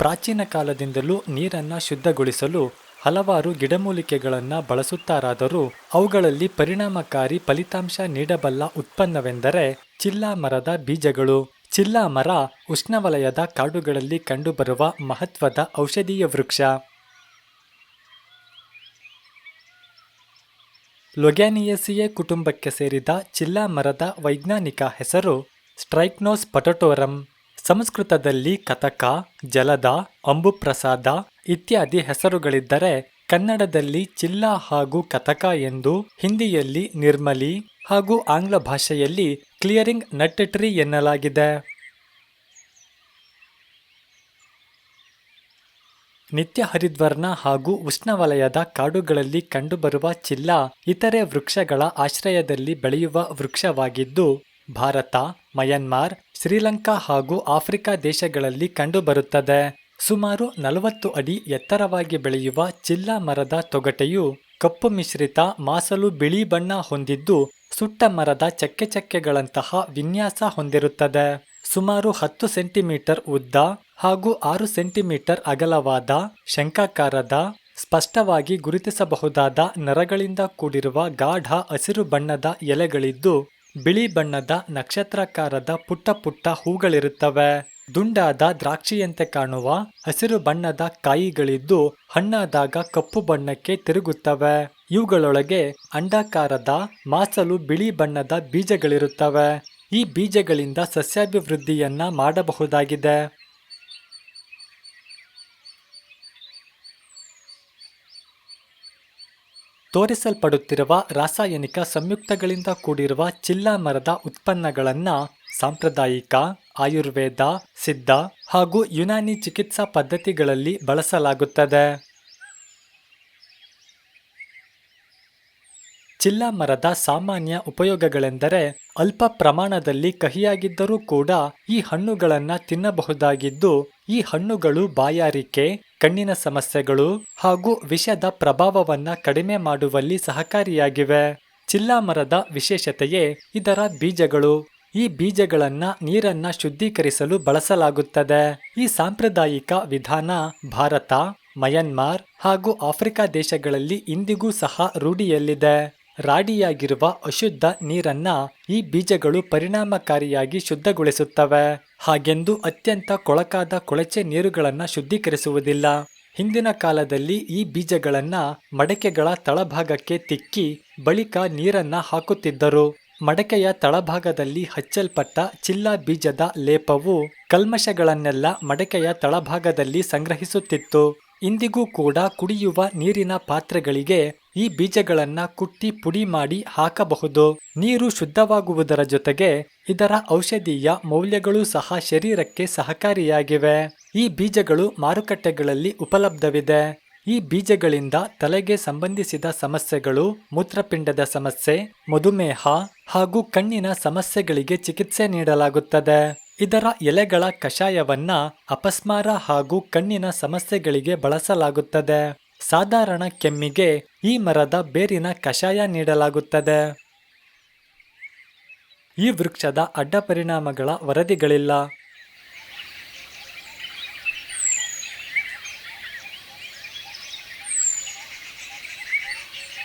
ಪ್ರಾಚೀನ ಕಾಲದಿಂದಲೂ ನೀರನ್ನು ಶುದ್ಧಗೊಳಿಸಲು ಹಲವಾರು ಗಿಡಮೂಲಿಕೆಗಳನ್ನು ಬಳಸುತ್ತಾರಾದರೂ ಅವುಗಳಲ್ಲಿ ಪರಿಣಾಮಕಾರಿ ಫಲಿತಾಂಶ ನೀಡಬಲ್ಲ ಉತ್ಪನ್ನವೆಂದರೆ ಚಿಲ್ಲಾ ಮರದ ಬೀಜಗಳು. ಚಿಲ್ಲಾ ಮರ ಉಷ್ಣವಲಯದ ಕಾಡುಗಳಲ್ಲಿ ಕಂಡುಬರುವ ಮಹತ್ವದ ಔಷಧೀಯ ವೃಕ್ಷ. ಲೊಗ್ಯಾನಿಯೇಸಿಯೇ ಕುಟುಂಬಕ್ಕೆ ಸೇರಿದ ಚಿಲ್ಲಾ ಮರದ ವೈಜ್ಞಾನಿಕ ಹೆಸರು ಸ್ಟ್ರೈಕ್ನೋಸ್ ಪೊಟಟೋರಮ್. ಸಂಸ್ಕೃತದಲ್ಲಿ ಕತಕ, ಜಲದ, ಅಂಬುಪ್ರಸಾದ ಇತ್ಯಾದಿ ಹೆಸರುಗಳಿದ್ದರೆ ಕನ್ನಡದಲ್ಲಿ ಚಿಲ್ಲಾ ಹಾಗೂ ಕತಕ ಎಂದು, ಹಿಂದಿಯಲ್ಲಿ ನಿರ್ಮಲಿ ಹಾಗೂ ಆಂಗ್ಲ ಭಾಷೆಯಲ್ಲಿ ಕ್ಲಿಯರಿಂಗ್ ನಟ್ ಟ್ರೀ ಎನ್ನಲಾಗಿದೆ. ನಿತ್ಯ ಹರಿದ್ವರ್ಣ ಹಾಗೂ ಉಷ್ಣವಲಯದ ಕಾಡುಗಳಲ್ಲಿ ಕಂಡುಬರುವ ಚಿಲ್ಲಾ ಇತರೆ ವೃಕ್ಷಗಳ ಆಶ್ರಯದಲ್ಲಿ ಬೆಳೆಯುವ ವೃಕ್ಷವಾಗಿದ್ದು ಭಾರತ, ಮಯನ್ಮಾರ್, ಶ್ರೀಲಂಕಾ ಹಾಗೂ ಆಫ್ರಿಕಾ ದೇಶಗಳಲ್ಲಿ ಕಂಡುಬರುತ್ತದೆ. ಸುಮಾರು 40 ಅಡಿ ಎತ್ತರವಾಗಿ ಬೆಳೆಯುವ ಚಿಲ್ಲಾ ಮರದ ತೊಗಟೆಯು ಕಪ್ಪು ಮಿಶ್ರಿತ ಮಾಸಲು ಬಿಳಿ ಬಣ್ಣ ಹೊಂದಿದ್ದು ಸುಟ್ಟ ಮರದ ಚಕ್ಕೆಗಳಂತಹ ವಿನ್ಯಾಸ ಹೊಂದಿರುತ್ತದೆ. ಸುಮಾರು 10 ಸೆಂಟಿಮೀಟರ್ ಉದ್ದ ಹಾಗೂ 6 ಸೆಂಟಿಮೀಟರ್ ಅಗಲವಾದ ಶಂಖಾಕಾರದ ಸ್ಪಷ್ಟವಾಗಿ ಗುರುತಿಸಬಹುದಾದ ನರಗಳಿಂದ ಕೂಡಿರುವ ಗಾಢ ಹಸಿರು ಬಣ್ಣದ ಎಲೆಗಳಿದ್ದು ಬಿಳಿ ಬಣ್ಣದ ನಕ್ಷತ್ರಾಕಾರದ ಪುಟ್ಟ ಪುಟ್ಟ ಹೂಗಳಿರುತ್ತವೆ. ದುಂಡಾದ ದ್ರಾಕ್ಷಿಯಂತೆ ಕಾಣುವ ಹಸಿರು ಬಣ್ಣದ ಕಾಯಿಗಳಿದ್ದು ಹಣ್ಣಾದಾಗ ಕಪ್ಪು ಬಣ್ಣಕ್ಕೆ ತಿರುಗುತ್ತವೆ. ಇವುಗಳೊಳಗೆ ಅಂಡಾಕಾರದ ಮಾಸಲು ಬಿಳಿ ಬಣ್ಣದ ಬೀಜಗಳಿರುತ್ತವೆ. ಈ ಬೀಜಗಳಿಂದ ಸಸ್ಯಾಭಿವೃದ್ಧಿಯನ್ನ ಮಾಡಬಹುದಾಗಿದೆ. ತೋರಿಸಲ್ಪಡುತ್ತಿರುವ ರಾಸಾಯನಿಕ ಸಂಯುಕ್ತಗಳಿಂದ ಕೂಡಿರುವ ಚಿಲ್ಲಾ ಮರದ ಉತ್ಪನ್ನಗಳನ್ನು ಸಾಂಪ್ರದಾಯಿಕ, ಆಯುರ್ವೇದ, ಸಿದ್ಧ ಹಾಗೂ ಯುನಾನಿ ಚಿಕಿತ್ಸಾ ಪದ್ಧತಿಗಳಲ್ಲಿ ಬಳಸಲಾಗುತ್ತದೆ. ಚಿಲ್ಲಾ ಮರದ ಸಾಮಾನ್ಯ ಉಪಯೋಗಗಳೆಂದರೆ ಅಲ್ಪ ಪ್ರಮಾಣದಲ್ಲಿ ಕಹಿಯಾಗಿದ್ದರೂ ಕೂಡ ಈ ಹಣ್ಣುಗಳನ್ನು ತಿನ್ನಬಹುದಾಗಿದ್ದು ಈ ಹಣ್ಣುಗಳು ಬಾಯಾರಿಕೆ, ಕಣ್ಣಿನ ಸಮಸ್ಯೆಗಳು ಹಾಗೂ ವಿಷದ ಪ್ರಭಾವವನ್ನ ಕಡಿಮೆ ಮಾಡುವಲ್ಲಿ ಸಹಕಾರಿಯಾಗಿವೆ. ಚಿಲ್ಲಾ ಮರದ ವಿಶೇಷತೆಯೇ ಇದರ ಬೀಜಗಳು. ಈ ಬೀಜಗಳನ್ನ ನೀರನ್ನ ಶುದ್ಧೀಕರಿಸಲು ಬಳಸಲಾಗುತ್ತದೆ. ಈ ಸಾಂಪ್ರದಾಯಿಕ ವಿಧಾನ ಭಾರತ, ಮಯನ್ಮಾರ್ ಹಾಗೂ ಆಫ್ರಿಕಾ ದೇಶಗಳಲ್ಲಿ ಇಂದಿಗೂ ಸಹ ರೂಢಿಯಲ್ಲಿದೆ. ರಾಡಿಯಾಗಿರುವ ಅಶುದ್ಧ ನೀರನ್ನ ಈ ಬೀಜಗಳು ಪರಿಣಾಮಕಾರಿಯಾಗಿ ಶುದ್ಧಗೊಳಿಸುತ್ತವೆ. ಹಾಗೆಂದು ಅತ್ಯಂತ ಕೊಳಕಾದ ಕೊಳಚೆ ನೀರುಗಳನ್ನು ಶುದ್ಧೀಕರಿಸುವುದಿಲ್ಲ. ಹಿಂದಿನ ಕಾಲದಲ್ಲಿ ಈ ಬೀಜಗಳನ್ನ ಮಡಕೆಗಳ ತಳಭಾಗಕ್ಕೆ ತಿಕ್ಕಿ ಬಳಿಕ ನೀರನ್ನ ಹಾಕುತ್ತಿದ್ದರು. ಮಡಕೆಯ ತಳಭಾಗದಲ್ಲಿ ಹಚ್ಚಲ್ಪಟ್ಟ ಚಿಲ್ಲಾ ಬೀಜದ ಲೇಪವು ಕಲ್ಮಶಗಳನ್ನೆಲ್ಲ ಮಡಕೆಯ ತಳಭಾಗದಲ್ಲಿ ಸಂಗ್ರಹಿಸುತ್ತಿತ್ತು. ಇಂದಿಗೂ ಕೂಡ ಕುಡಿಯುವ ನೀರಿನ ಪಾತ್ರೆಗಳಿಗೆ ಈ ಬೀಜಗಳನ್ನ ಕುಟ್ಟಿ ಪುಡಿ ಮಾಡಿ ಹಾಕಬಹುದು. ನೀರು ಶುದ್ಧವಾಗುವುದರ ಜೊತೆಗೆ ಇದರ ಔಷಧೀಯ ಮೌಲ್ಯಗಳು ಸಹ ಶರೀರಕ್ಕೆ ಸಹಕಾರಿಯಾಗಿವೆ. ಈ ಬೀಜಗಳು ಮಾರುಕಟ್ಟೆಗಳಲ್ಲಿ ಉಪಲಬ್ಧವಿದೆ. ಈ ಬೀಜಗಳಿಂದ ತಲೆಗೆ ಸಂಬಂಧಿಸಿದ ಸಮಸ್ಯೆಗಳು, ಮೂತ್ರಪಿಂಡದ ಸಮಸ್ಯೆ, ಮಧುಮೇಹ ಹಾಗೂ ಕಣ್ಣಿನ ಸಮಸ್ಯೆಗಳಿಗೆ ಚಿಕಿತ್ಸೆ ನೀಡಲಾಗುತ್ತದೆ. ಇದರ ಎಲೆಗಳ ಕಷಾಯವನ್ನ ಅಪಸ್ಮಾರ ಹಾಗೂ ಕಣ್ಣಿನ ಸಮಸ್ಯೆಗಳಿಗೆ ಬಳಸಲಾಗುತ್ತದೆ. ಸಾಧಾರಣ ಕೆಮ್ಮಿಗೆ ಈ ಮರದ ಬೇರಿನ ಕಷಾಯ ನೀಡಲಾಗುತ್ತದೆ. ಈ ವೃಕ್ಷದ ಅಡ್ಡ ಪರಿಣಾಮಗಳ ವರದಿಗಳಿಲ್ಲ.